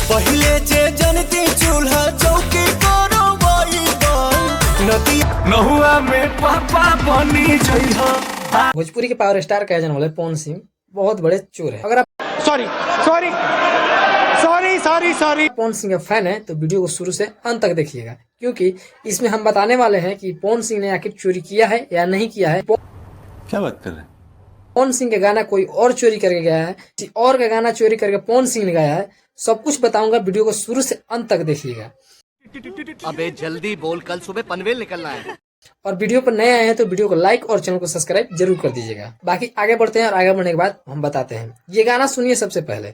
पहले जे जनती चूल्हा चौकी करो नदी नहुआ में पापा बनी जइहा। भोजपुरी के पावर स्टार कहे जाने वाले पवन सिंह बहुत बड़े चोर है। अगर आप सॉरी पवन सिंह का फैन है तो वीडियो को शुरू से अंत तक देखिएगा, क्योंकि इसमें हम बताने वाले हैं कि पवन सिंह ने आखिर चोरी किया है या नहीं किया है। क्या बात कर रहे हैं? पवन सिंह का गाना कोई और चोरी करके गया है, किसी और का गाना चोरी करके पवन सिंह ने गाया है, सब कुछ बताऊंगा। वीडियो को शुरू से अंत तक देखिएगा। अबे जल्दी बोल, कल सुबह पनवेल निकलना है। और वीडियो पर नए आए हैं तो वीडियो को लाइक और चैनल को सब्सक्राइब जरूर कर दीजिएगा। बाकी आगे बढ़ते हैं और आगे बढ़ने के बाद हम बताते हैं। ये गाना सुनिए सबसे पहले।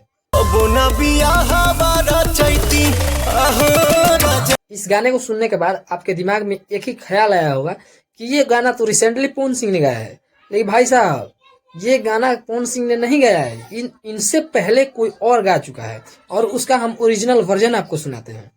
इस गाने को सुनने के बाद आपके दिमाग में एक ही ख्याल आया होगा कि ये गाना तो रिसेंटली पवन सिंह ने गाया है। लेकिन भाई साहब, ये गाना पवन सिंह ने नहीं गाया है, इनसे पहले कोई और गा चुका है और उसका हम ओरिजिनल वर्जन आपको सुनाते हैं।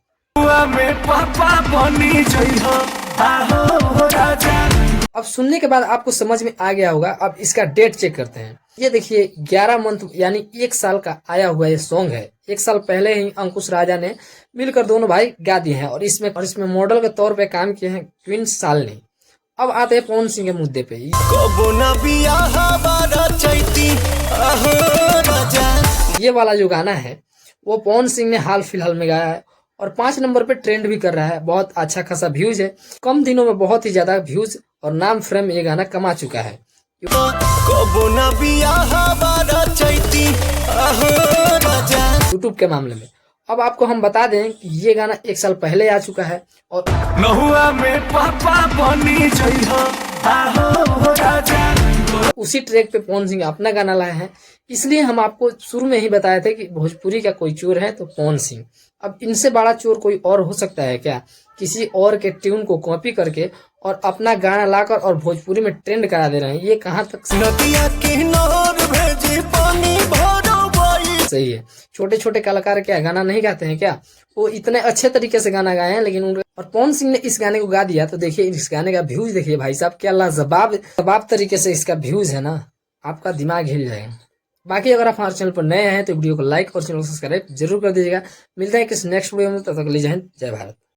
अब सुनने के बाद आपको समझ में आ गया होगा। अब इसका डेट चेक करते हैं। ये देखिए 11 मंथ यानी 1 साल का आया हुआ ये सॉन्ग है। 1 साल पहले ही अंकुश राजा ने मिलकर दोनों भाई गा दिए हैं और इसमें मॉडल के तौर पे काम किए हैं क्वीन शालिनी। अब आते हैं पवन सिंह के मुद्दे पे। ये वाला जो गाना है वो पवन सिंह ने हाल फिलहाल में गाया है और 5 नंबर पे ट्रेंड भी कर रहा है। बहुत अच्छा खासा व्यूज है, कम दिनों में बहुत ही ज्यादा व्यूज और नाम फ्रेम ये गाना कमा चुका है यूट्यूब के मामले में। अब आपको हम बता दें कि ये गाना 1 साल पहले आ चुका है और नहुआ में पापा बनी जइहा। उसी ट्रैक पे पवन सिंह अपना गाना लाए हैं। इसलिए हम आपको शुरू में ही बताए थे कि भोजपुरी का कोई चोर है तो पवन सिंह। अब इनसे बड़ा चोर कोई और हो सकता है क्या? किसी और के ट्यून को कॉपी करके और अपना गाना लाकर और भोजपुरी में ट्रेंड करा दे रहे हैं। ये कहाँ तक सही है? छोटे छोटे कलाकार क्या गाना नहीं गाते हैं क्या? वो इतने अच्छे तरीके से गाना गाए हैं, लेकिन और पवन सिंह ने इस गाने को गा दिया तो देखिए इस गाने का व्यूज देखिए भाई साहब, क्या लाजवाब तरीके से इसका व्यूज है ना, आपका दिमाग हिल जाएगा। बाकी अगर आप हमारे चैनल पर नए हैं तो वीडियो को लाइक और चैनल को सब्सक्राइब जरूर कर दीजिएगा। मिलते हैं किसी नेक्स्ट वीडियो में, तब तक के लिए जय हिंद, जय भारत।